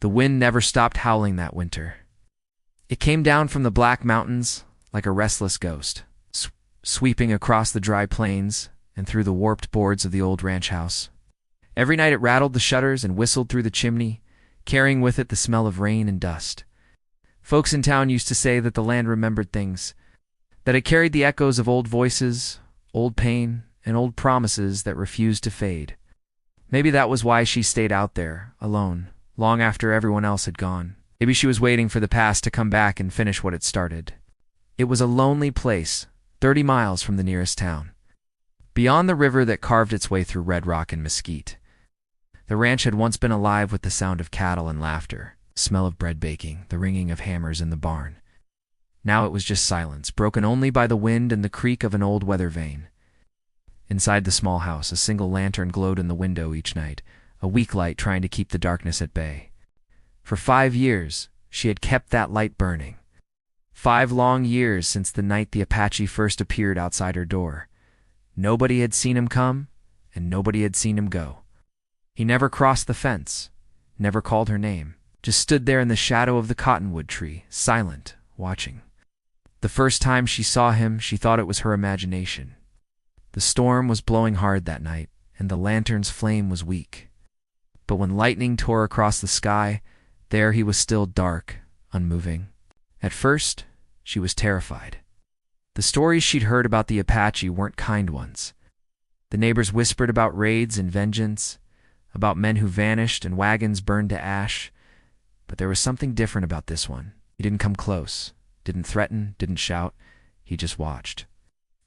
The wind never stopped howling that winter. It came down from the Black Mountains like a restless ghost, sweeping across the dry plains and through the warped boards of the old ranch house. Every night it rattled the shutters and whistled through the chimney, carrying with it the smell of rain and dust. Folks in town used to say that the land remembered things, that it carried the echoes of old voices, old pain, and old promises that refused to fade. Maybe that was why she stayed out there, alone, long after everyone else had gone. Maybe she was waiting for the past to come back and finish what it started. It was a lonely place, 30 miles from the nearest town. Beyond the river that carved its way through Red Rock and Mesquite. The ranch had once been alive with the sound of cattle and laughter, the smell of bread baking, the ringing of hammers in the barn. Now it was just silence, broken only by the wind and the creak of an old weather vane. Inside the small house, a single lantern glowed in the window each night, a weak light trying to keep the darkness at bay. For 5 years, she had kept that light burning. 5 long years since the night the Apache first appeared outside her door. Nobody had seen him come, and nobody had seen him go. He never crossed the fence, never called her name, just stood there in the shadow of the cottonwood tree, silent, watching. The first time she saw him, she thought it was her imagination. The storm was blowing hard that night, and the lantern's flame was weak. But when lightning tore across the sky, there he was still dark, unmoving. At first, she was terrified. The stories she'd heard about the Apache weren't kind ones. The neighbors whispered about raids and vengeance, about men who vanished and wagons burned to ash. But there was something different about this one. He didn't come close, didn't threaten, didn't shout. He just watched.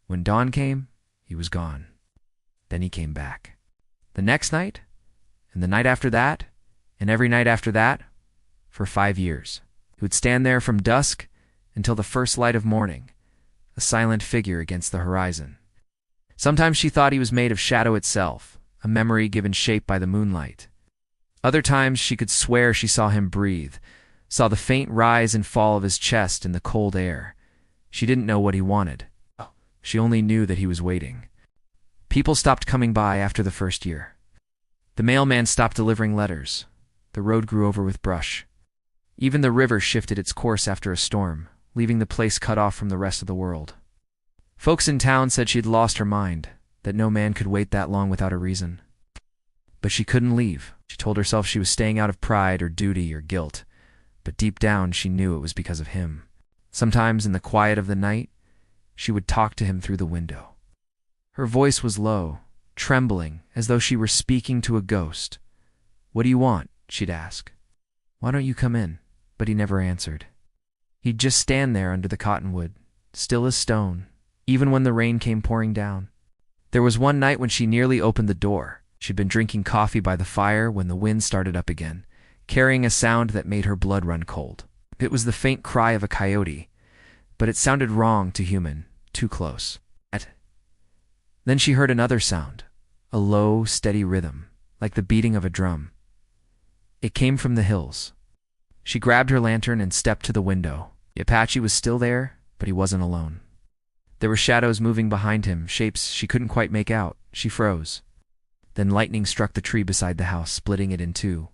When dawn came, he was gone. Then he came back. The next night, and the night after that, and every night after that, for 5 years. He would stand there from dusk until the first light of morning, a silent figure against the horizon. Sometimes she thought he was made of shadow itself, a memory given shape by the moonlight. Other times she could swear she saw him breathe, saw the faint rise and fall of his chest in the cold air. She didn't know what he wanted. She only knew that he was waiting. People stopped coming by after the first year. The mailman stopped delivering letters. The road grew over with brush. Even the river shifted its course after a storm, leaving the place cut off from the rest of the world. Folks in town said she'd lost her mind, that no man could wait that long without a reason. But she couldn't leave. She told herself she was staying out of pride or duty or guilt, but deep down she knew it was because of him. Sometimes in the quiet of the night, she would talk to him through the window. Her voice was low, trembling, as though she were speaking to a ghost. "What do you want?" she'd ask. "Why don't you come in?" But he never answered. He'd just stand there under the cottonwood, still as stone, even when the rain came pouring down. There was one night when she nearly opened the door. She'd been drinking coffee by the fire when the wind started up again, carrying a sound that made her blood run cold. It was the faint cry of a coyote, but it sounded wrong to human, too close. Then she heard another sound, a low, steady rhythm, like the beating of a drum. It came from the hills. She grabbed her lantern and stepped to the window. The Apache was still there, but he wasn't alone. There were shadows moving behind him, shapes she couldn't quite make out. She froze. Then lightning struck the tree beside the house, splitting it in two.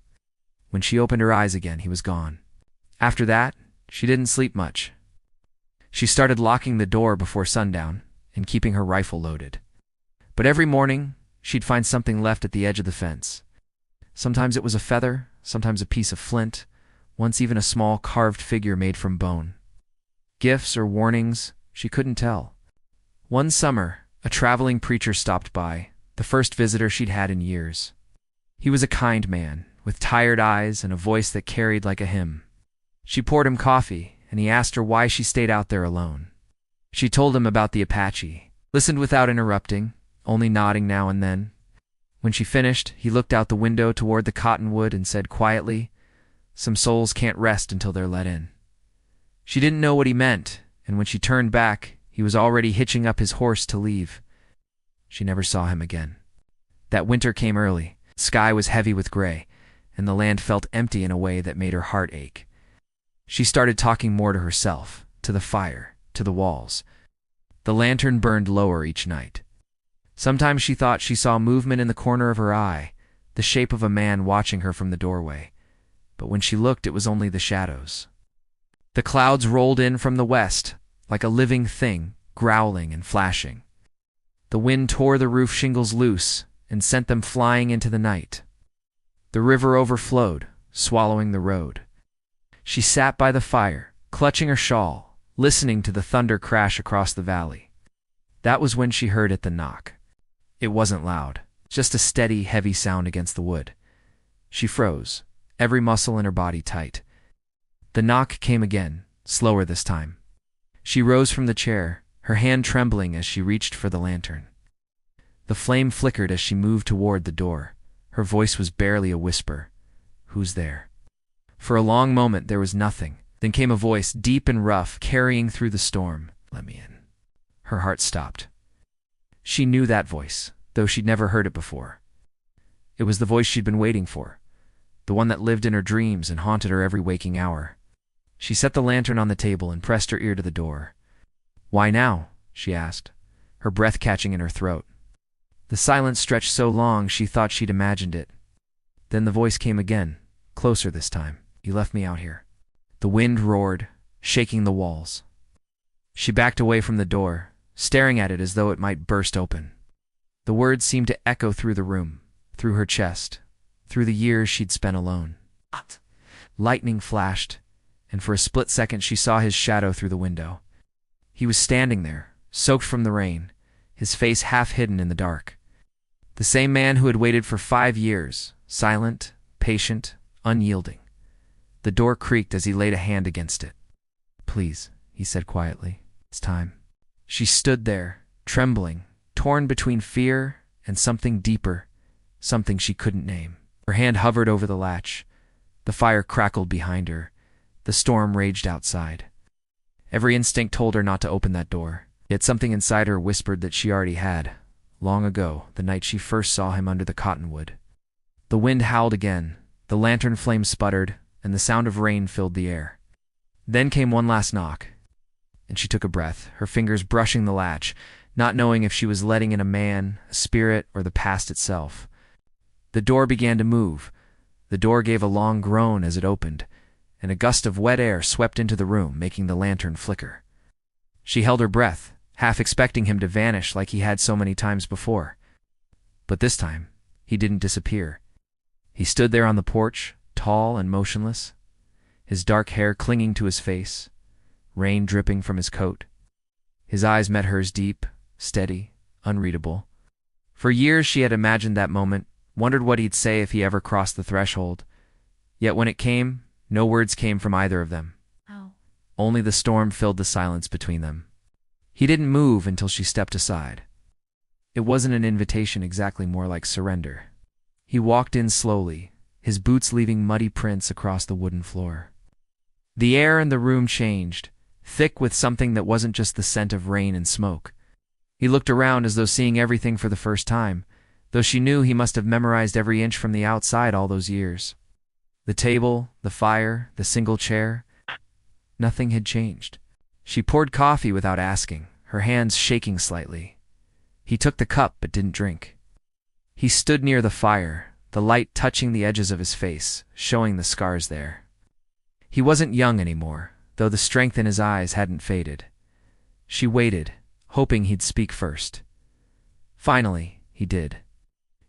When she opened her eyes again, he was gone. After that, she didn't sleep much. She started locking the door before sundown and keeping her rifle loaded. But every morning, she'd find something left at the edge of the fence. Sometimes it was a feather, sometimes a piece of flint, once even a small carved figure made from bone. Gifts or warnings, she couldn't tell. One summer, a traveling preacher stopped by, the first visitor she'd had in years. He was a kind man, with tired eyes and a voice that carried like a hymn. She poured him coffee, and he asked her why she stayed out there alone. She told him about the Apache, listened without interrupting, only nodding now and then. When she finished, he looked out the window toward the cottonwood and said quietly, "Some souls can't rest until they're let in." She didn't know what he meant, and when she turned back, he was already hitching up his horse to leave. She never saw him again. That winter came early. The sky was heavy with gray, and the land felt empty in a way that made her heart ache. She started talking more to herself, to the fire, to the walls. The lantern burned lower each night. Sometimes she thought she saw movement in the corner of her eye, the shape of a man watching her from the doorway. but when she looked, it was only the shadows. The clouds rolled in from the west, like a living thing, growling and flashing. The wind tore the roof shingles loose and sent them flying into the night. The river overflowed, swallowing the road. She sat by the fire, clutching her shawl, listening to the thunder crash across the valley. That was when she heard it, the knock. It wasn't loud, just a steady, heavy sound against the wood. She froze, every muscle in her body tight. The knock came again, slower this time. She rose from the chair, her hand trembling as she reached for the lantern. The flame flickered as she moved toward the door. Her voice was barely a whisper. "Who's there?" For a long moment there was nothing. Then came a voice, deep and rough, carrying through the storm. "Let me in." Her heart stopped. She knew that voice, though she'd never heard it before. It was the voice she'd been waiting for, the one that lived in her dreams and haunted her every waking hour. She set the lantern on the table and pressed her ear to the door. "Why now?" she asked, her breath catching in her throat. The silence stretched so long she thought she'd imagined it. Then the voice came again, closer this time. "You left me out here." The wind roared, shaking the walls. She backed away from the door, staring at it as though it might burst open. The words seemed to echo through the room, through her chest, through the years she'd spent alone. Lightning flashed, and for a split second she saw his shadow through the window. He was standing there, soaked from the rain, his face half hidden in the dark. The same man who had waited for 5 years, silent, patient, unyielding. The door creaked as he laid a hand against it. "Please," he said quietly, "it's time." She stood there, trembling, torn between fear and something deeper, something she couldn't name. Her hand hovered over the latch. The fire crackled behind her. The storm raged outside. Every instinct told her not to open that door, yet something inside her whispered that she already had, long ago, the night she first saw him under the cottonwood. The wind howled again, the lantern flame sputtered, and the sound of rain filled the air. Then came one last knock, and she took a breath, her fingers brushing the latch, not knowing if she was letting in a man, a spirit, or the past itself. The door began to move. The door gave a long groan as it opened, and a gust of wet air swept into the room, making the lantern flicker. She held her breath, half expecting him to vanish like he had so many times before. But this time, he didn't disappear. He stood there on the porch, tall and motionless, his dark hair clinging to his face, rain dripping from his coat. His eyes met hers, deep, steady, unreadable. For years she had imagined that moment, wondered what he'd say if he ever crossed the threshold. Yet when it came, no words came from either of them. Oh. Only the storm filled the silence between them. He didn't move until she stepped aside. It wasn't an invitation exactly, more like surrender. He walked in slowly, his boots leaving muddy prints across the wooden floor. The air in the room changed, thick with something that wasn't just the scent of rain and smoke. He looked around as though seeing everything for the first time, though she knew he must have memorized every inch from the outside all those years. The table, the fire, the single chair, nothing had changed. She poured coffee without asking, her hands shaking slightly. He took the cup but didn't drink. He stood near the fire, the light touching the edges of his face, showing the scars there. He wasn't young anymore, though the strength in his eyes hadn't faded. She waited, hoping he'd speak first. Finally, he did.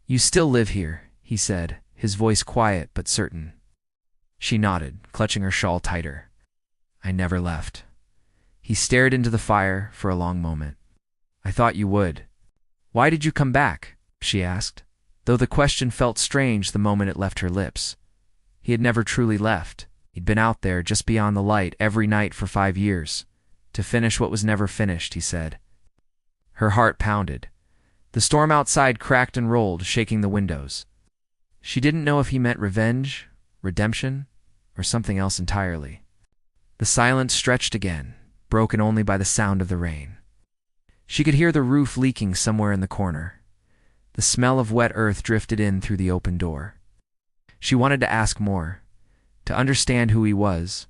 "You still live here," he said, his voice quiet but certain. She nodded, clutching her shawl tighter. "I never left." He stared into the fire for a long moment. "I thought you would." "Why did you come back?" she asked, though the question felt strange the moment it left her lips. He had never truly left. He'd been out there, just beyond the light, every night for 5 years. To finish what was never finished, he said. Her heart pounded. The storm outside cracked and rolled, shaking the windows. She didn't know if he meant revenge, redemption, or something else entirely. The silence stretched again, broken only by the sound of the rain. She could hear the roof leaking somewhere in the corner. The smell of wet earth drifted in through the open door. She wanted to ask more, to understand who he was,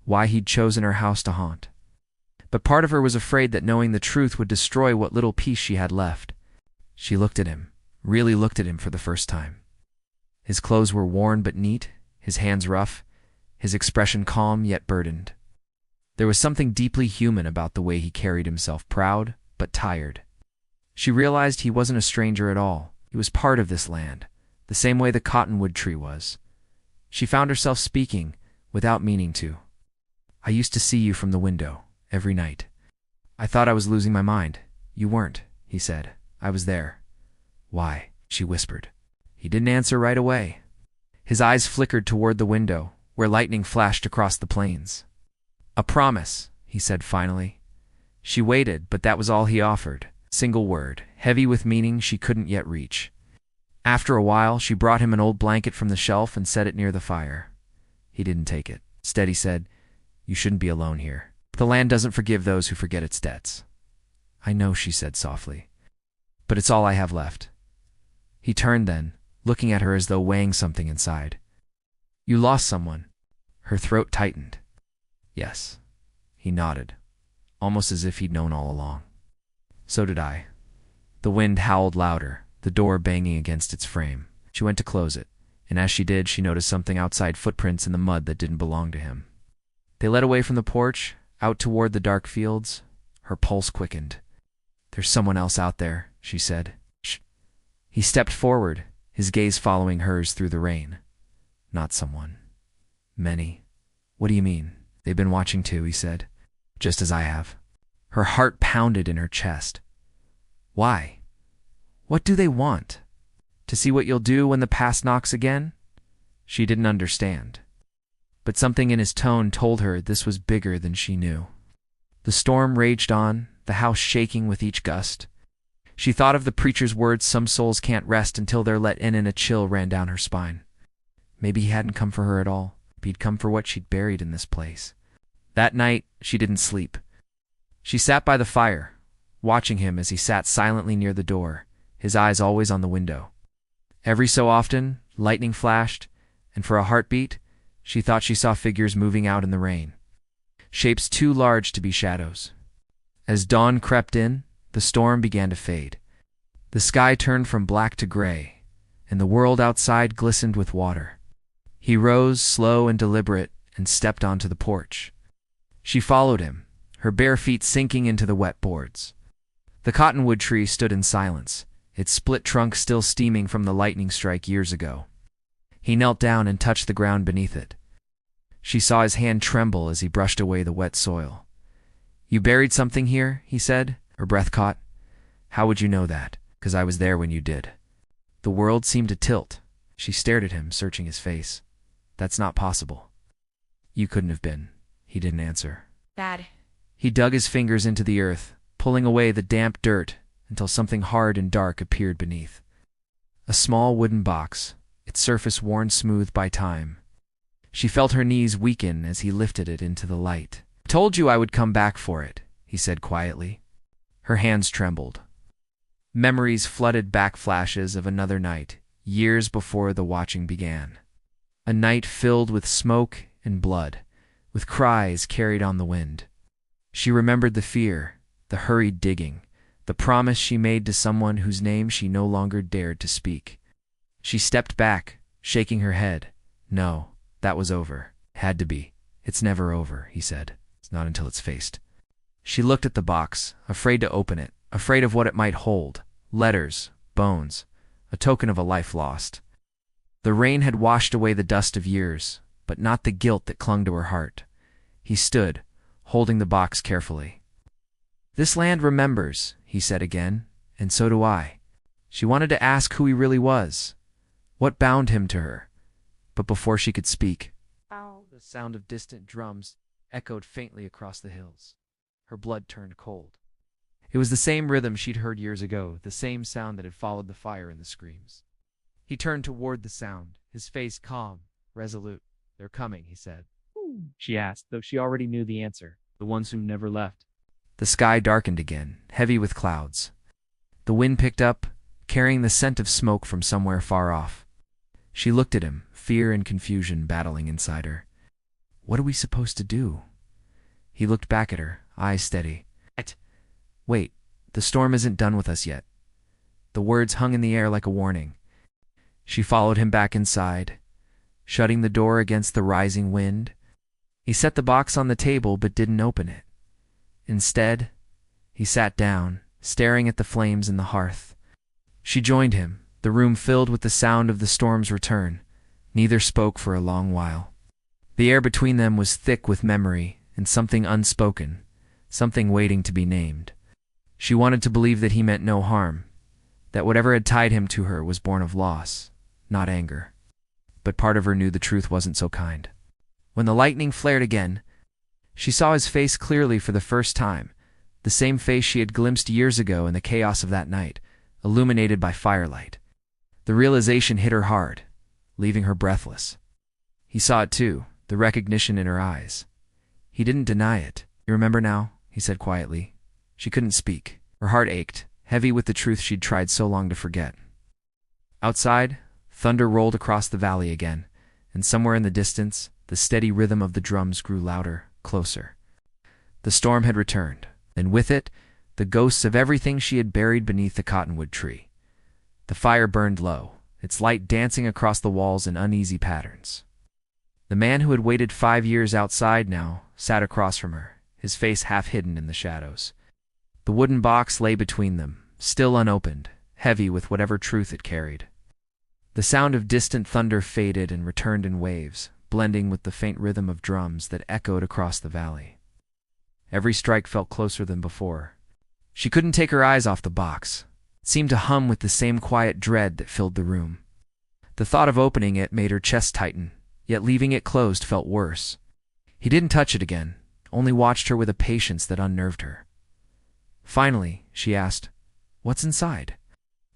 why he'd chosen her house to haunt. But part of her was afraid that knowing the truth would destroy what little peace she had left. She looked at him, really looked at him for the first time. His clothes were worn but neat, his hands rough, his expression calm yet burdened. There was something deeply human about the way he carried himself, proud but tired. She realized he wasn't a stranger at all. He was part of this land, the same way the cottonwood tree was. She found herself speaking, without meaning to. "I used to see you from the window, every night. I thought I was losing my mind. You weren't," he said. "I was there." "Why?" she whispered. He didn't answer right away. His eyes flickered toward the window, where lightning flashed across the plains. "A promise," he said finally. She waited, but that was all he offered. Single word, heavy with meaning she couldn't yet reach. After a while, she brought him an old blanket from the shelf and set it near the fire. He didn't take it. Instead, he said, "You shouldn't be alone here. The land doesn't forgive those who forget its debts." "I know," she said softly, "but it's all I have left." He turned then, looking at her as though weighing something inside. "You lost someone." Her throat tightened. "Yes." He nodded, almost as if he'd known all along. "So did I." The wind howled louder, the door banging against its frame. She went to close it, and as she did, she noticed something outside, footprints in the mud that didn't belong to him. They led away from the porch, out toward the dark fields. Her pulse quickened. "There's someone else out there," she said. "Shh." He stepped forward, his gaze following hers through the rain. "Not someone. Many." "What do you mean?" "They've been watching too," he said. "Just as I have." Her heart pounded in her chest. "Why? What do they want? To see what you'll do when the past knocks again?" She didn't understand. But something in his tone told her this was bigger than she knew. The storm raged on, the house shaking with each gust. She thought of the preacher's words, "Some souls can't rest until they're let in," and a chill ran down her spine. Maybe he hadn't come for her at all. He'd come for what she'd buried in this place. That night, she didn't sleep. She sat by the fire, watching him as he sat silently near the door, his eyes always on the window. Every so often, lightning flashed, and for a heartbeat, she thought she saw figures moving out in the rain, shapes too large to be shadows. As dawn crept in, the storm began to fade. The sky turned from black to gray, and the world outside glistened with water. He rose, slow and deliberate, and stepped onto the porch. She followed him, her bare feet sinking into the wet boards. The cottonwood tree stood in silence, its split trunk still steaming from the lightning strike years ago. He knelt down and touched the ground beneath it. She saw his hand tremble as he brushed away the wet soil. "You buried something here," he said, her breath caught. "How would you know that?" "'Cause I was there when you did." The world seemed to tilt. She stared at him, searching his face. "That's not possible." "You couldn't have been." He didn't answer. "Dad." He dug his fingers into the earth, pulling away the damp dirt until something hard and dark appeared beneath. A small wooden box, its surface worn smooth by time. She felt her knees weaken as he lifted it into the light. "I told you I would come back for it," he said quietly. Her hands trembled. Memories flooded back, flashes of another night, years before the watching began. A night filled with smoke and blood, with cries carried on the wind. She remembered the fear, the hurried digging, the promise she made to someone whose name she no longer dared to speak. She stepped back, shaking her head. No, that was over. Had to be. "It's never over," he said. "It's not until it's faced." She looked at the box, afraid to open it, afraid of what it might hold. Letters, bones, a token of a life lost. The rain had washed away the dust of years, but not the guilt that clung to her heart. He stood, holding the box carefully. "This land remembers," he said again, "and so do I." She wanted to ask who he really was, what bound him to her, but before she could speak, the sound of distant drums echoed faintly across the hills. Her blood turned cold. It was the same rhythm she'd heard years ago, the same sound that had followed the fire and the screams. He turned toward the sound, his face calm, resolute. "They're coming," he said. "Who?" she asked, though she already knew the answer. "The ones who never left." The sky darkened again, heavy with clouds. The wind picked up, carrying the scent of smoke from somewhere far off. She looked at him, fear and confusion battling inside her. "What are we supposed to do?" He looked back at her, eyes steady. "Wait, the storm isn't done with us yet." The words hung in the air like a warning. She followed him back inside. shutting the door against the rising wind. He set the box on the table but didn't open it. Instead, he sat down, staring at the flames in the hearth. She joined him, the room filled with the sound of the storm's return. Neither spoke for a long while. The air between them was thick with memory and something unspoken, something waiting to be named. She wanted to believe that he meant no harm, that whatever had tied him to her was born of loss, not anger. But part of her knew the truth wasn't so kind. When the lightning flared again, she saw his face clearly for the first time, the same face she had glimpsed years ago in the chaos of that night, illuminated by firelight. The realization hit her hard, leaving her breathless. He saw it too, the recognition in her eyes. He didn't deny it. "You remember now?" he said quietly. She couldn't speak. Her heart ached, heavy with the truth she'd tried so long to forget. Outside, thunder rolled across the valley again, and somewhere in the distance, the steady rhythm of the drums grew louder, closer. The storm had returned, and with it, the ghosts of everything she had buried beneath the cottonwood tree. The fire burned low, its light dancing across the walls in uneasy patterns. The man who had waited 5 years outside now sat across from her, his face half hidden in the shadows. The wooden box lay between them, still unopened, heavy with whatever truth it carried. The sound of distant thunder faded and returned in waves, blending with the faint rhythm of drums that echoed across the valley. Every strike felt closer than before. She couldn't take her eyes off the box. It seemed to hum with the same quiet dread that filled the room. The thought of opening it made her chest tighten, yet leaving it closed felt worse. He didn't touch it again, only watched her with a patience that unnerved her. Finally, she asked, "What's inside?"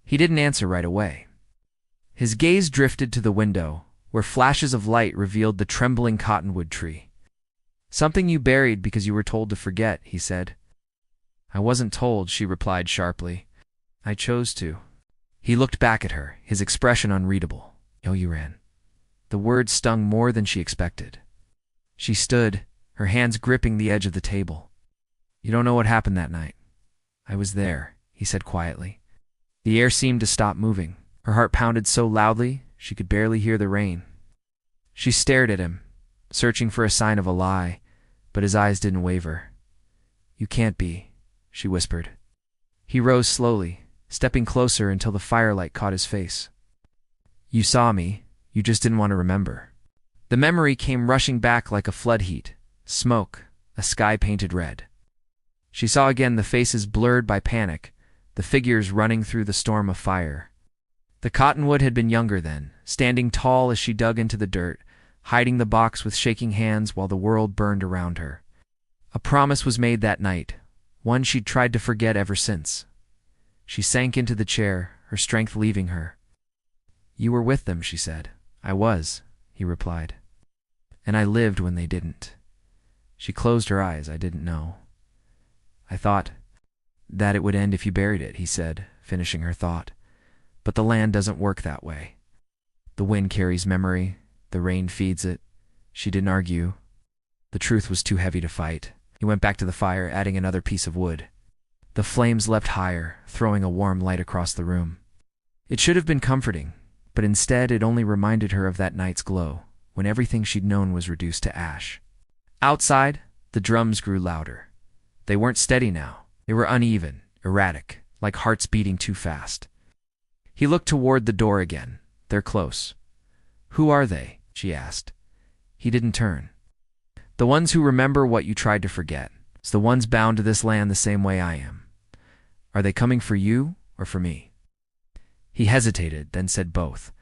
He didn't answer right away. His gaze drifted to the window, where flashes of light revealed the trembling cottonwood tree. "Something you buried because you were told to forget," he said. "I wasn't told," she replied sharply. "I chose to." He looked back at her, his expression unreadable. "Oh, you ran." The words stung more than she expected. She stood, her hands gripping the edge of the table. "You don't know what happened that night." "I was there," he said quietly. The air seemed to stop moving. Her heart pounded so loudly she could barely hear the rain. She stared at him, searching for a sign of a lie, but his eyes didn't waver. "You can't be," she whispered. He rose slowly, stepping closer until the firelight caught his face. "You saw me, you just didn't want to remember." The memory came rushing back like a flood heat, smoke, a sky painted red. She saw again the faces blurred by panic, the figures running through the storm of fire. The cottonwood had been younger then, standing tall as she dug into the dirt, hiding the box with shaking hands while the world burned around her. A promise was made that night, one she'd tried to forget ever since. She sank into the chair, her strength leaving her. "You were with them," she said. "I was," he replied. "And I lived when they didn't." She closed her eyes. "I didn't know." "I thought that it would end if you buried it," he said, finishing her thought. "But the land doesn't work that way. The wind carries memory, the rain feeds it." She didn't argue. The truth was too heavy to fight. He went back to the fire, adding another piece of wood. The flames leapt higher, throwing a warm light across the room. It should have been comforting, but instead it only reminded her of that night's glow, when everything she'd known was reduced to ash. Outside, the drums grew louder. They weren't steady now. They were uneven, erratic, like hearts beating too fast. He looked toward the door again. "They're close." "Who are they?" she asked. He didn't turn. "The ones who remember what you tried to forget. It's the ones bound to this land the same way I am. Are they coming for you or for me?" He hesitated, then said both.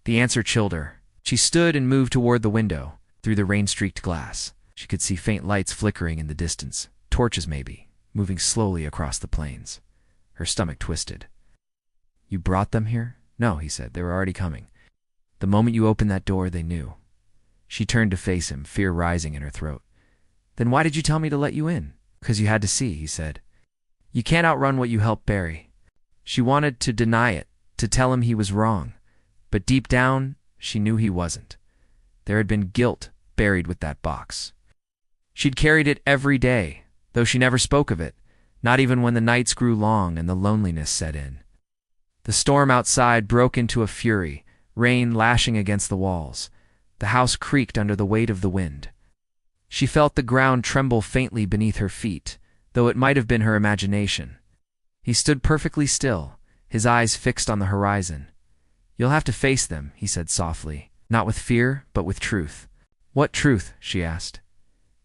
The answer chilled her. She stood and moved toward the window. Through the rain-streaked glass, she could see faint lights flickering in the distance, torches maybe, moving slowly across the plains. Her stomach twisted. "You brought them here?" "No," he said. "They were already coming. The moment you opened that door, they knew." She turned to face him, fear rising in her throat. "Then why did you tell me to let you in?" "'Cause you had to see," he said. "You can't outrun what you helped bury." She wanted to deny it, to tell him he was wrong, but deep down, she knew he wasn't. There had been guilt buried with that box. She'd carried it every day, though she never spoke of it, not even when the nights grew long and the loneliness set in. The storm outside broke into a fury, rain lashing against the walls. The house creaked under the weight of the wind. She felt the ground tremble faintly beneath her feet, though it might have been her imagination. He stood perfectly still, his eyes fixed on the horizon. "You'll have to face them," he said softly, not with fear, but with truth. "What truth?" she asked.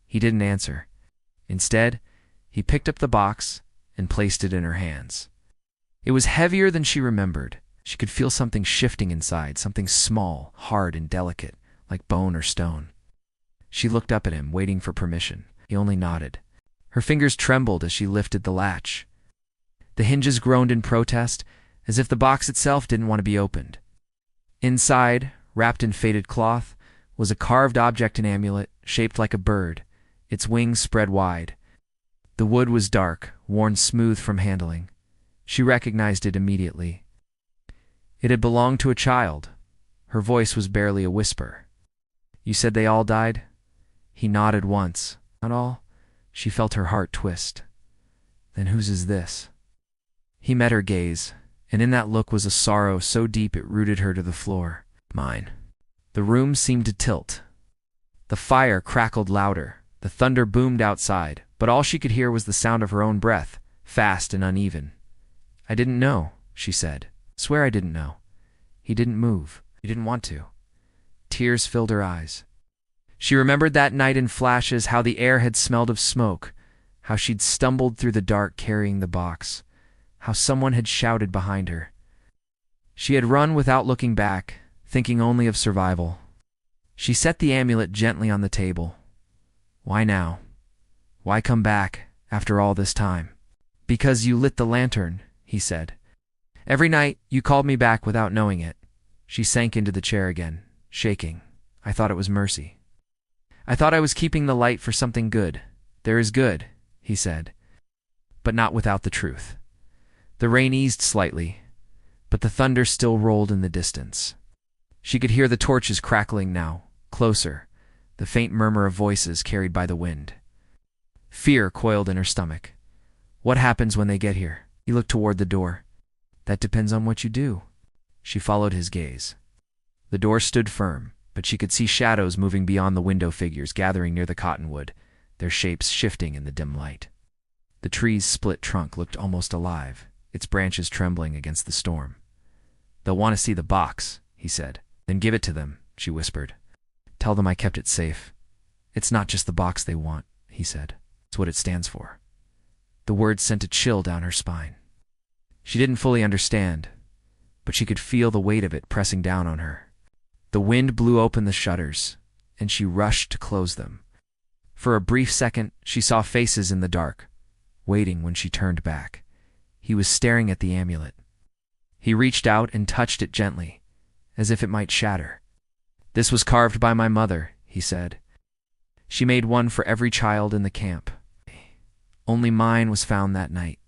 He didn't answer. Instead, he picked up the box and placed it in her hands. It was heavier than she remembered. She could feel something shifting inside, something small, hard, and delicate, like bone or stone. She looked up at him, waiting for permission. He only nodded. Her fingers trembled as she lifted the latch. The hinges groaned in protest, as if the box itself didn't want to be opened. Inside, wrapped in faded cloth, was a carved object and amulet, shaped like a bird, its wings spread wide. The wood was dark, worn smooth from handling. She recognized it immediately. It had belonged to a child. Her voice was barely a whisper. "You said they all died?" He nodded once. "Not all?" She felt her heart twist. "Then whose is this?" He met her gaze, and in that look was a sorrow so deep it rooted her to the floor. "Mine." The room seemed to tilt. The fire crackled louder. The thunder boomed outside, but all she could hear was the sound of her own breath, fast and uneven. "I didn't know," she said. "Swear I didn't know." He didn't move. He didn't want to. Tears filled her eyes. She remembered that night in flashes, how the air had smelled of smoke, how she'd stumbled through the dark carrying the box, how someone had shouted behind her. She had run without looking back, thinking only of survival. She set the amulet gently on the table. Why now? Why come back after all this time? "Because you lit the lantern," he said. "Every night you called me back without knowing it." She sank into the chair again, shaking. "I thought it was mercy. I thought I was keeping the light for something good. There is good," he said, "but not without the truth." The rain eased slightly, but the thunder still rolled in the distance. She could hear the torches crackling now, closer, the faint murmur of voices carried by the wind. Fear coiled in her stomach. What happens when they get here? He looked toward the door. "That depends on what you do." She followed his gaze. The door stood firm, but she could see shadows moving beyond the window, figures gathering near the cottonwood, their shapes shifting in the dim light. The tree's split trunk looked almost alive, its branches trembling against the storm. "They'll want to see the box," he said. "Then give it to them," she whispered. "Tell them I kept it safe." "It's not just the box they want," he said. "It's what it stands for." The words sent a chill down her spine. She didn't fully understand, but she could feel the weight of it pressing down on her. The wind blew open the shutters, and she rushed to close them. For a brief second, she saw faces in the dark, waiting when she turned back. He was staring at the amulet. He reached out and touched it gently, as if it might shatter. "This was carved by my mother," he said. "She made one for every child in the camp. Only mine was found that night."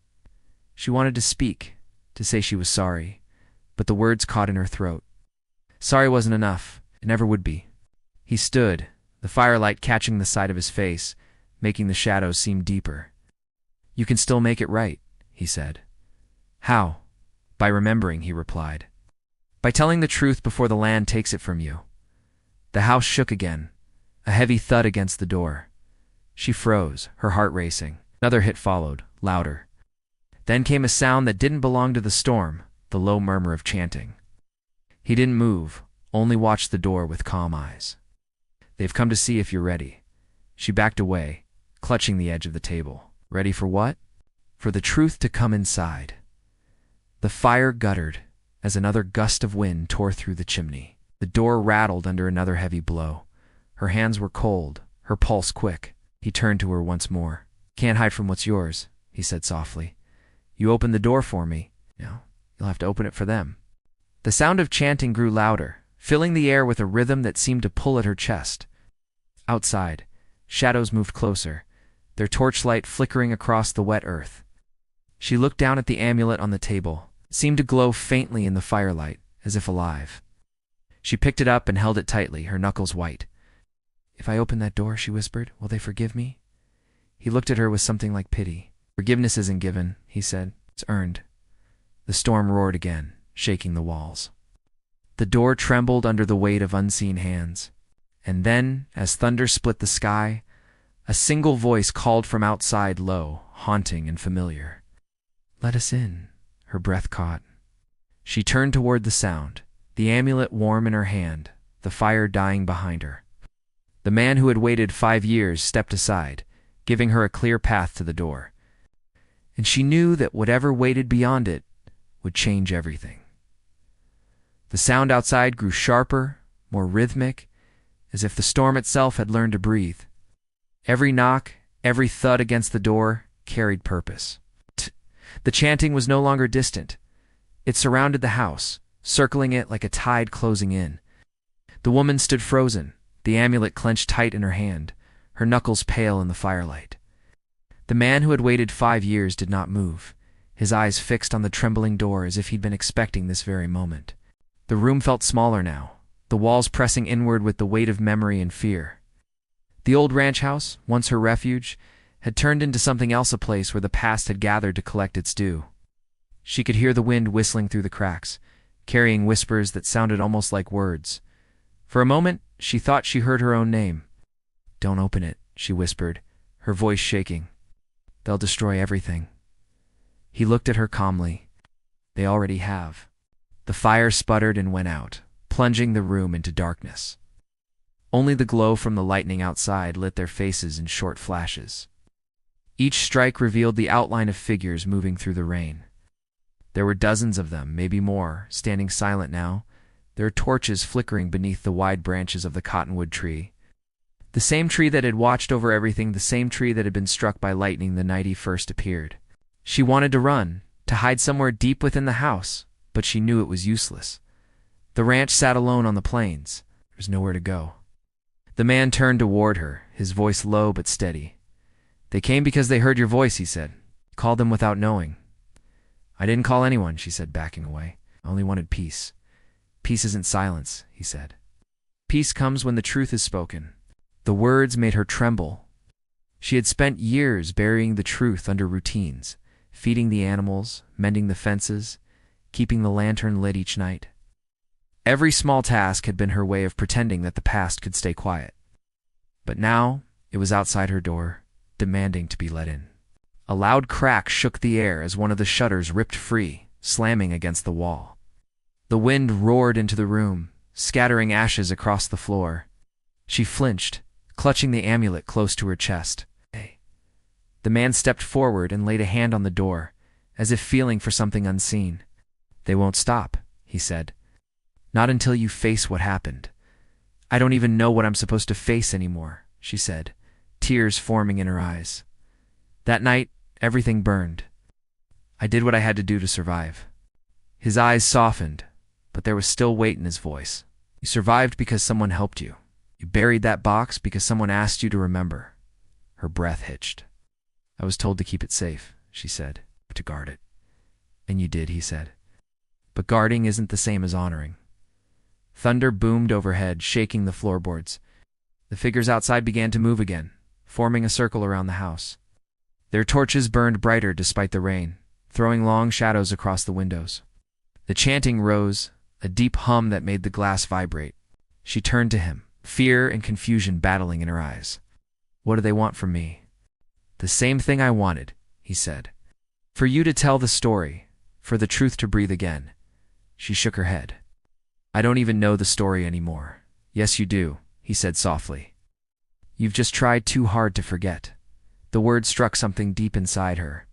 She wanted to speak, to say she was sorry, but the words caught in her throat. Sorry wasn't enough. It never would be. He stood, the firelight catching the side of his face, making the shadows seem deeper. "You can still make it right," he said. "How?" "By remembering," he replied. "By telling the truth before the land takes it from you." The house shook again, a heavy thud against the door. She froze, her heart racing. Another hit followed, louder. Then came a sound that didn't belong to the storm, the low murmur of chanting. He didn't move, only watched the door with calm eyes. "They've come to see if you're ready." She backed away, clutching the edge of the table. Ready for what? For the truth to come inside. The fire guttered as another gust of wind tore through the chimney. The door rattled under another heavy blow. Her hands were cold, her pulse quick. He turned to her once more. "Can't hide from what's yours," he said softly. "You opened the door for me. Now, you'll have to open it for them." The sound of chanting grew louder, filling the air with a rhythm that seemed to pull at her chest. Outside, shadows moved closer, their torchlight flickering across the wet earth. She looked down at the amulet on the table. It seemed to glow faintly in the firelight, as if alive. She picked it up and held it tightly, her knuckles white. "If I open that door," she whispered, "will they forgive me?" He looked at her with something like pity. "Forgiveness isn't given," he said. "It's earned." The storm roared again, shaking the walls. The door trembled under the weight of unseen hands. And then, as thunder split the sky, a single voice called from outside, low, haunting and familiar. "Let us in," her breath caught. She turned toward the sound, the amulet warm in her hand, the fire dying behind her. The man who had waited 5 years stepped aside, giving her a clear path to the door. And she knew that whatever waited beyond it would change everything. The sound outside grew sharper, more rhythmic, as if the storm itself had learned to breathe. Every knock, every thud against the door carried purpose. The chanting was no longer distant. It surrounded the house, circling it like a tide closing in. The woman stood frozen, the amulet clenched tight in her hand, her knuckles pale in the firelight. The man who had waited 5 years did not move, his eyes fixed on the trembling door as if he'd been expecting this very moment. The room felt smaller now, the walls pressing inward with the weight of memory and fear. The old ranch house, once her refuge, had turned into something else, a place where the past had gathered to collect its due. She could hear the wind whistling through the cracks, carrying whispers that sounded almost like words. For a moment, she thought she heard her own name. "Don't open it," she whispered, her voice shaking. "They'll destroy everything." He looked at her calmly. "They already have." The fire sputtered and went out, plunging the room into darkness. Only the glow from the lightning outside lit their faces in short flashes. Each strike revealed the outline of figures moving through the rain. There were dozens of them, maybe more, standing silent now, their torches flickering beneath the wide branches of the cottonwood tree. The same tree that had watched over everything, the same tree that had been struck by lightning the night he first appeared. She wanted to run, to hide somewhere deep within the house, but she knew it was useless. The ranch sat alone on the plains. There was nowhere to go. The man turned toward her, his voice low but steady. "They came because they heard your voice," he said. "You called them without knowing." "I didn't call anyone," she said, backing away. "I only wanted peace." "Peace isn't silence," he said. "Peace comes when the truth is spoken." The words made her tremble. She had spent years burying the truth under routines, feeding the animals, mending the fences, keeping the lantern lit each night. Every small task had been her way of pretending that the past could stay quiet. But now it was outside her door, demanding to be let in. A loud crack shook the air as one of the shutters ripped free, slamming against the wall. The wind roared into the room, scattering ashes across the floor. She flinched, clutching the amulet close to her chest. "Hey." The man stepped forward and laid a hand on the door, as if feeling for something unseen. "They won't stop," he said. "Not until you face what happened." "I don't even know what I'm supposed to face anymore," she said, tears forming in her eyes. "That night, everything burned. I did what I had to do to survive." His eyes softened, but there was still weight in his voice. "You survived because someone helped you. You buried that box because someone asked you to remember." Her breath hitched. "I was told to keep it safe," she said, "to guard it." "And you did," he said. "But guarding isn't the same as honoring." Thunder boomed overhead, shaking the floorboards. The figures outside began to move again, forming a circle around the house. Their torches burned brighter despite the rain, throwing long shadows across the windows. The chanting rose, a deep hum that made the glass vibrate. She turned to him, fear and confusion battling in her eyes. "What do they want from me?" "The same thing I wanted," he said. "For you to tell the story, for the truth to breathe again." She shook her head. "I don't even know the story anymore." "Yes, you do," he said softly. "You've just tried too hard to forget." The word struck something deep inside her.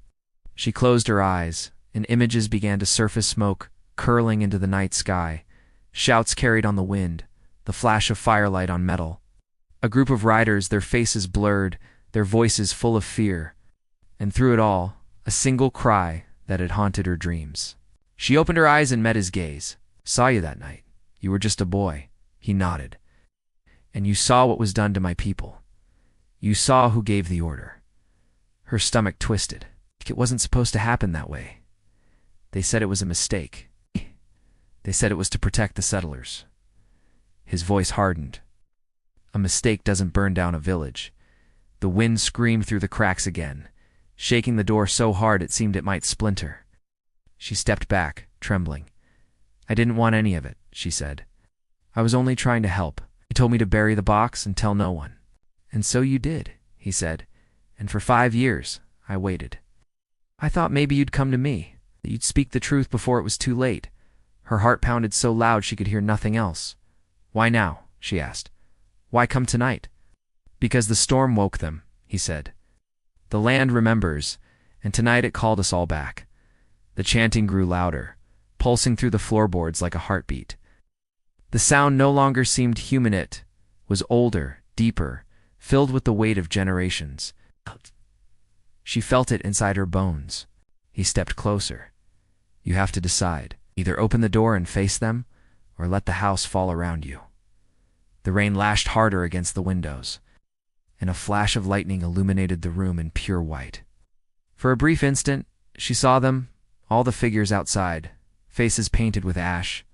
She closed her eyes, and images began to surface, smoke curling into the night sky, shouts carried on the wind, the flash of firelight on metal. A group of riders, their faces blurred, their voices full of fear. And through it all, a single cry that had haunted her dreams. She opened her eyes and met his gaze. "Saw you that night. You were just a boy." He nodded. "And you saw what was done to my people. You saw who gave the order." Her stomach twisted. It wasn't supposed to happen that way. They said it was a mistake. They said it was to protect the settlers. His voice hardened. "A mistake doesn't burn down a village." The wind screamed through the cracks again, shaking the door so hard it seemed it might splinter. She stepped back, trembling. "I didn't want any of it," she said. "I was only trying to help." You told me to bury the box and tell no one. And so you did, he said. And for 5 years, I waited. I thought maybe you'd come to me, that you'd speak the truth before it was too late. Her heart pounded so loud she could hear nothing else. Why now? She asked. Why come tonight? Because the storm woke them, he said. The land remembers, and tonight it called us all back. The chanting grew louder, pulsing through the floorboards like a heartbeat. The sound no longer seemed human. It was older, deeper, filled with the weight of generations. She felt it inside her bones. He stepped closer. You have to decide. Either open the door and face them, or let the house fall around you. The rain lashed harder against the windows, and a flash of lightning illuminated the room in pure white. For a brief instant, she saw them, all the figures outside, faces painted with ash,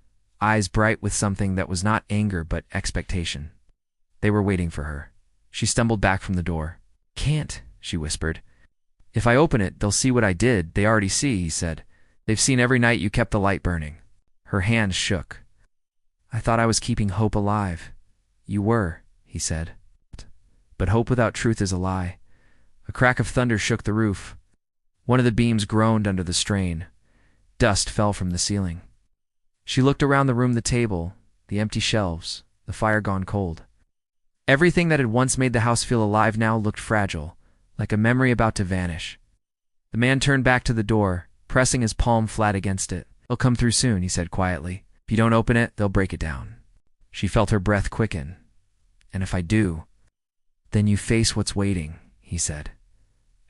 eyes bright with something that was not anger but expectation. They were waiting for her. She stumbled back from the door. Can't, she whispered. If I open it, they'll see what I did. They already see, he said. They've seen every night you kept the light burning. Her hands shook. I thought I was keeping hope alive. You were, he said. But hope without truth is a lie. A crack of thunder shook the roof. One of the beams groaned under the strain. Dust fell from the ceiling. She looked around the room, the table, the empty shelves, the fire gone cold. Everything that had once made the house feel alive now looked fragile, like a memory about to vanish. The man turned back to the door, pressing his palm flat against it. They'll come through soon, he said quietly. If you don't open it, they'll break it down. She felt her breath quicken. And if I do, then you face what's waiting, he said.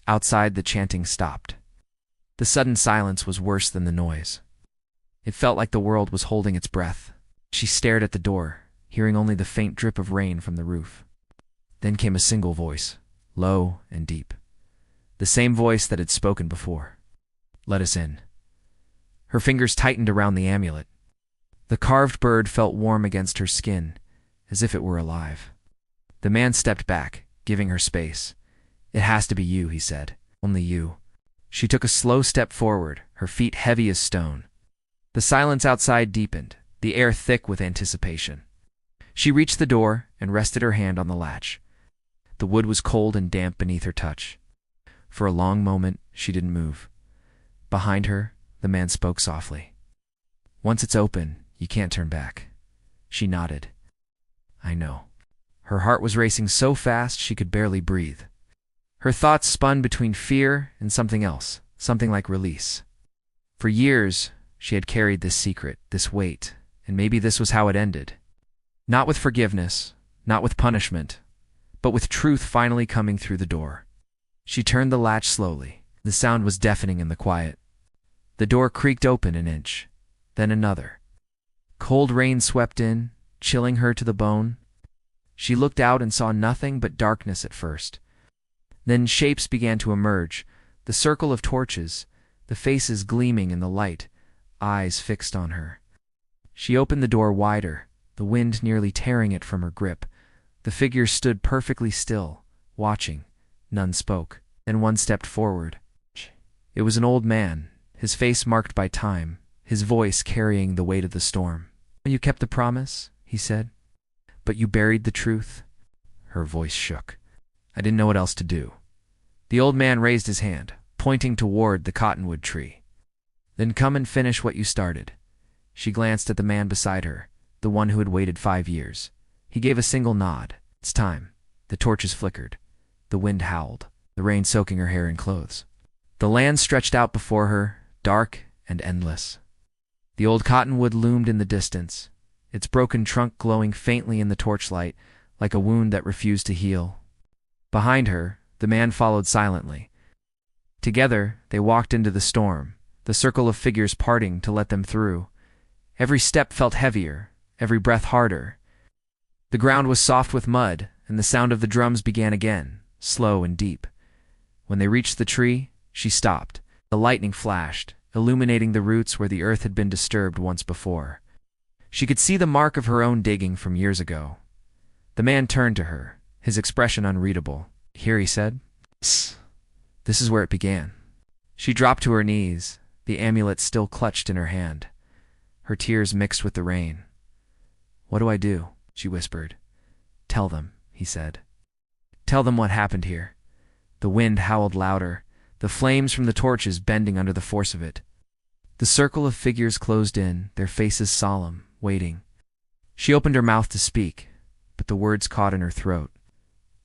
Outside, the chanting stopped. The sudden silence was worse than the noise. It felt like the world was holding its breath. She stared at the door, hearing only the faint drip of rain from the roof. Then came a single voice, low and deep. The same voice that had spoken before. Let us in. Her fingers tightened around the amulet. The carved bird felt warm against her skin, as if it were alive. The man stepped back, giving her space. It has to be you, he said. Only you. She took a slow step forward, her feet heavy as stone. The silence outside deepened, the air thick with anticipation. She reached the door and rested her hand on the latch. The wood was cold and damp beneath her touch. For a long moment, she didn't move. Behind her, the man spoke softly. Once it's open, you can't turn back. She nodded. I know. Her heart was racing so fast she could barely breathe. Her thoughts spun between fear and something else, something like release. For years, she had carried this secret, this weight, and maybe this was how it ended. Not with forgiveness, not with punishment, but with truth finally coming through the door. She turned the latch slowly. The sound was deafening in the quiet. The door creaked open an inch, then another. Cold rain swept in, chilling her to the bone. She looked out and saw nothing but darkness at first. Then shapes began to emerge, the circle of torches, the faces gleaming in the light, eyes fixed on her. She opened the door wider, the wind nearly tearing it from her grip. The figures stood perfectly still, watching. None spoke. Then one stepped forward. It was an old man, his face marked by time, his voice carrying the weight of the storm. You kept the promise, he said. But you buried the truth. Her voice shook. I didn't know what else to do. The old man raised his hand, pointing toward the cottonwood tree. Then come and finish what you started. She glanced at the man beside her, the one who had waited 5 years. He gave a single nod. It's time. The torches flickered. The wind howled, the rain soaking her hair and clothes. The land stretched out before her, dark and endless. The old cottonwood loomed in the distance, its broken trunk glowing faintly in the torchlight, like a wound that refused to heal. Behind her, the man followed silently. Together, they walked into the storm, the circle of figures parting to let them through. Every step felt heavier, every breath harder. The ground was soft with mud, and the sound of the drums began again, slow and deep. When they reached the tree, she stopped. The lightning flashed, illuminating the roots where the earth had been disturbed once before. She could see the mark of her own digging from years ago. The man turned to her, his expression unreadable. Here, he said. This is where it began. She dropped to her knees, the amulet still clutched in her hand. Her tears mixed with the rain. What do I do? She whispered. "Tell them," he said. "Tell them what happened here." The wind howled louder, the flames from the torches bending under the force of it. The circle of figures closed in, their faces solemn, waiting. She opened her mouth to speak, but the words caught in her throat.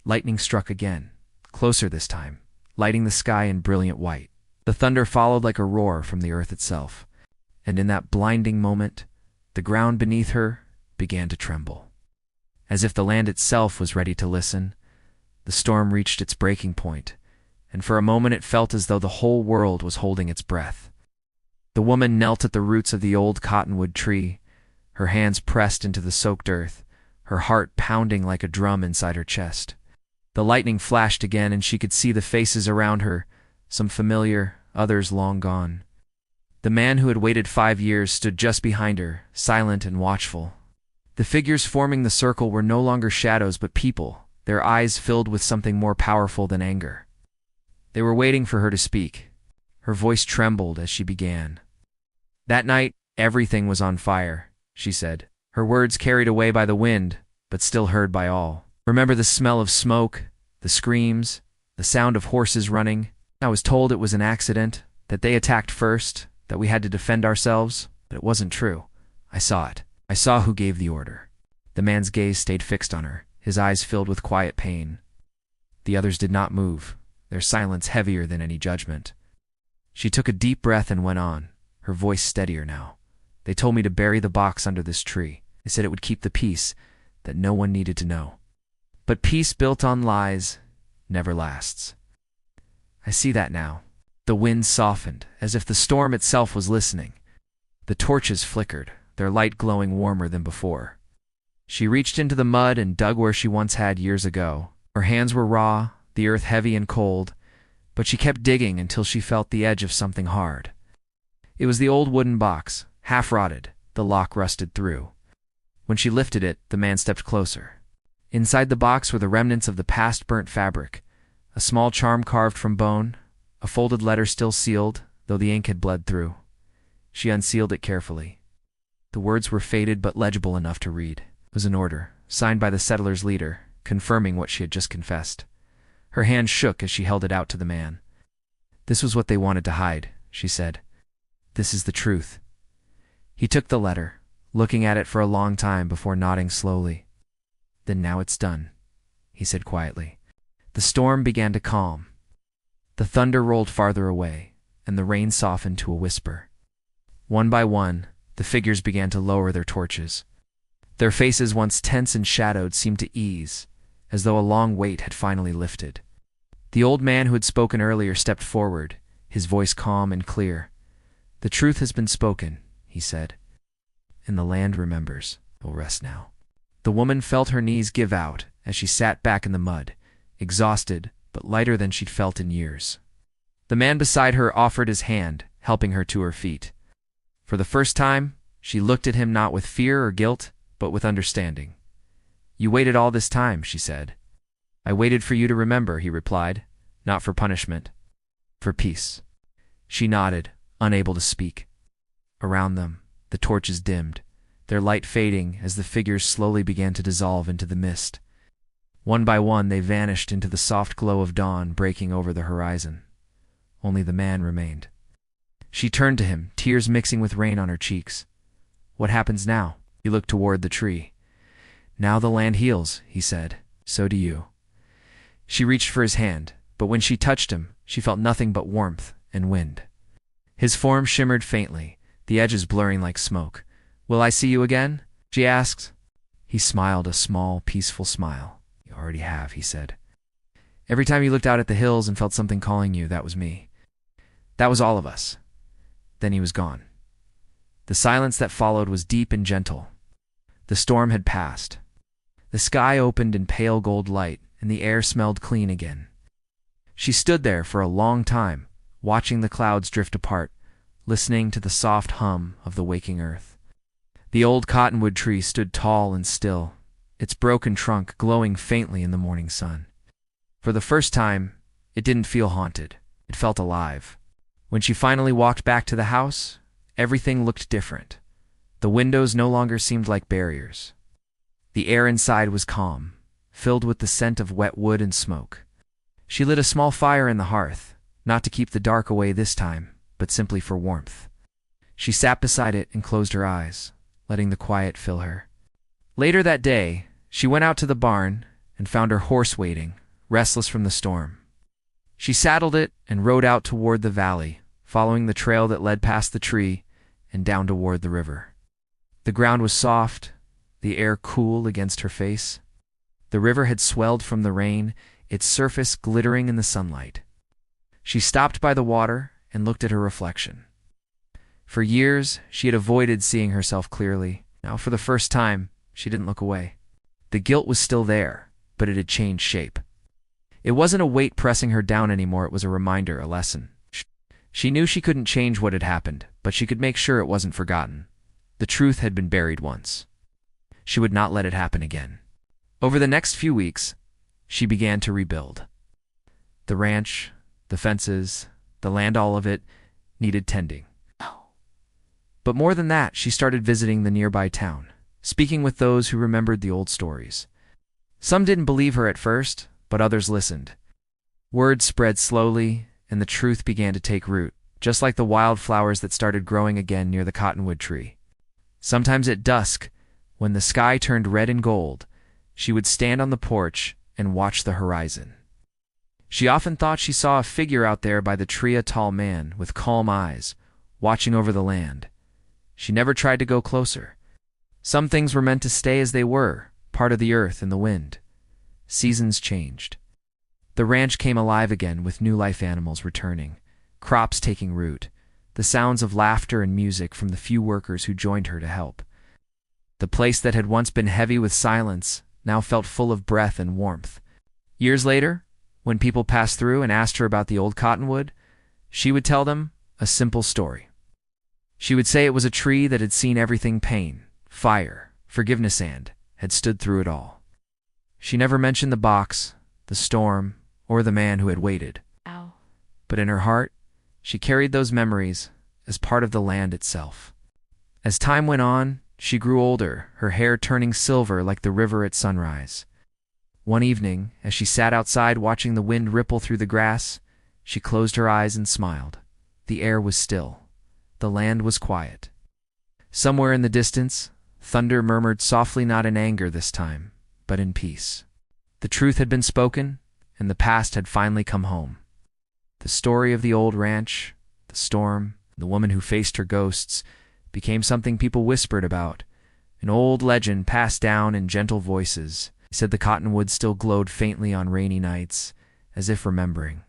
Lightning struck again, closer this time, lighting the sky in brilliant white. The thunder followed like a roar from the earth itself, and in that blinding moment, the ground beneath her began to tremble. As if the land itself was ready to listen, the storm reached its breaking point, and for a moment it felt as though the whole world was holding its breath. The woman knelt at the roots of the old cottonwood tree, her hands pressed into the soaked earth, her heart pounding like a drum inside her chest. The lightning flashed again, and she could see the faces around her, some familiar, others long gone. The man who had waited 5 years stood just behind her, silent and watchful. The figures forming the circle were no longer shadows but people, their eyes filled with something more powerful than anger. They were waiting for her to speak. Her voice trembled as she began. "That night, everything was on fire," she said, her words carried away by the wind, but still heard by all. "Remember the smell of smoke, the screams, the sound of horses running? I was told it was an accident, that they attacked first, that we had to defend ourselves, but it wasn't true. I saw it. I saw who gave the order." The man's gaze stayed fixed on her, his eyes filled with quiet pain. The others did not move, their silence heavier than any judgment. She took a deep breath and went on, her voice steadier now. "They told me to bury the box under this tree. They said it would keep the peace that no one needed to know. But peace built on lies never lasts. I see that now." The wind softened, as if the storm itself was listening. The torches flickered, their light glowing warmer than before. She reached into the mud and dug where she once had years ago. Her hands were raw, the earth heavy and cold, but she kept digging until she felt the edge of something hard. It was the old wooden box, half rotted, the lock rusted through. When she lifted it, the man stepped closer. Inside the box were the remnants of the past burnt fabric, a small charm carved from bone, a folded letter still sealed, though the ink had bled through. She unsealed it carefully. The words were faded but legible enough to read. It was an order, signed by the settlers' leader, confirming what she had just confessed. Her hand shook as she held it out to the man. "This was what they wanted to hide," she said. "This is the truth." He took the letter, looking at it for a long time before nodding slowly. "Then now it's done," he said quietly. The storm began to calm. The thunder rolled farther away, and the rain softened to a whisper. One by one, the figures began to lower their torches. Their faces, once tense and shadowed, seemed to ease, as though a long weight had finally lifted. The old man who had spoken earlier stepped forward, his voice calm and clear. "The truth has been spoken," he said, "and the land remembers. It will rest now." The woman felt her knees give out as she sat back in the mud, exhausted but lighter than she'd felt in years. The man beside her offered his hand, helping her to her feet. For the first time, she looked at him not with fear or guilt, but with understanding. "You waited all this time," she said. "I waited for you to remember," he replied, "not for punishment, for peace." She nodded, unable to speak. Around them, the torches dimmed, their light fading as the figures slowly began to dissolve into the mist. One by one, they vanished into the soft glow of dawn breaking over the horizon. Only the man remained. She turned to him, tears mixing with rain on her cheeks. "What happens now?" He looked toward the tree. "Now the land heals," he said. "So do you." She reached for his hand, but when she touched him, she felt nothing but warmth and wind. His form shimmered faintly, the edges blurring like smoke. "Will I see you again?" she asked. He smiled a small, peaceful smile. "You already have," he said. "Every time you looked out at the hills and felt something calling you, that was me. That was all of us." Then he was gone. The silence that followed was deep and gentle. The storm had passed. The sky opened in pale gold light, and the air smelled clean again. She stood there for a long time, watching the clouds drift apart, listening to the soft hum of the waking earth. The old cottonwood tree stood tall and still, its broken trunk glowing faintly in the morning sun. For the first time, it didn't feel haunted. It felt alive. When she finally walked back to the house, everything looked different. The windows no longer seemed like barriers. The air inside was calm, filled with the scent of wet wood and smoke. She lit a small fire in the hearth, not to keep the dark away this time, but simply for warmth. She sat beside it and closed her eyes, letting the quiet fill her. Later that day, she went out to the barn and found her horse waiting, restless from the storm. She saddled it and rode out toward the valley, following the trail that led past the tree and down toward the river. The ground was soft, the air cool against her face. The river had swelled from the rain, its surface glittering in the sunlight. She stopped by the water and looked at her reflection. For years, she had avoided seeing herself clearly. Now, for the first time, she didn't look away. The guilt was still there, but it had changed shape. It wasn't a weight pressing her down anymore, it was a reminder, a lesson. She knew she couldn't change what had happened, but she could make sure it wasn't forgotten. The truth had been buried once. She would not let it happen again. Over the next few weeks, she began to rebuild. The ranch, the fences, the land, all of it needed tending. But more than that, she started visiting the nearby town, speaking with those who remembered the old stories. Some didn't believe her at first, but others listened. Word spread slowly, and the truth began to take root, just like the wildflowers that started growing again near the cottonwood tree. Sometimes at dusk, when the sky turned red and gold, she would stand on the porch and watch the horizon. She often thought she saw a figure out there by the tree, a tall man with calm eyes, watching over the land. She never tried to go closer. Some things were meant to stay as they were, part of the earth and the wind. Seasons changed. The ranch came alive again with new life animals returning, crops taking root, the sounds of laughter and music from the few workers who joined her to help. The place that had once been heavy with silence now felt full of breath and warmth. Years later, when people passed through and asked her about the old cottonwood, she would tell them a simple story. She would say it was a tree that had seen everything: pain, fire, forgiveness, and had stood through it all. She never mentioned the box, the storm, or the man who had waited. But in her heart, she carried those memories as part of the land itself. As time went on, she grew older, her hair turning silver like the river at sunrise. One evening, as she sat outside watching the wind ripple through the grass, she closed her eyes and smiled. The air was still. The land was quiet. Somewhere in the distance, thunder murmured softly, not in anger this time, but in peace. The truth had been spoken, and the past had finally come home. The story of the old ranch, the storm, the woman who faced her ghosts, became something people whispered about, an old legend passed down in gentle voices. They said the cottonwood still glowed faintly on rainy nights, as if remembering.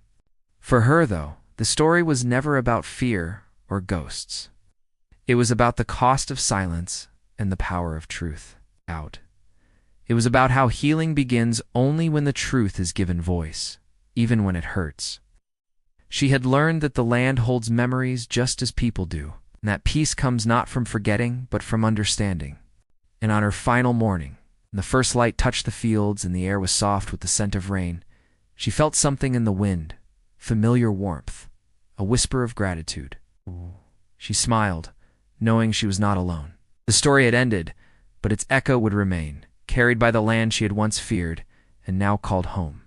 For her, though, the story was never about fear or ghosts. It was about the cost of silence and the power of truth. It was about how healing begins only when the truth is given voice, even when it hurts. She had learned that the land holds memories just as people do, and that peace comes not from forgetting, but from understanding. And on her final morning, when the first light touched the fields and the air was soft with the scent of rain, she felt something in the wind, familiar warmth, a whisper of gratitude. She smiled, knowing she was not alone. The story had ended, but its echo would remain, carried by the land she had once feared and now called home.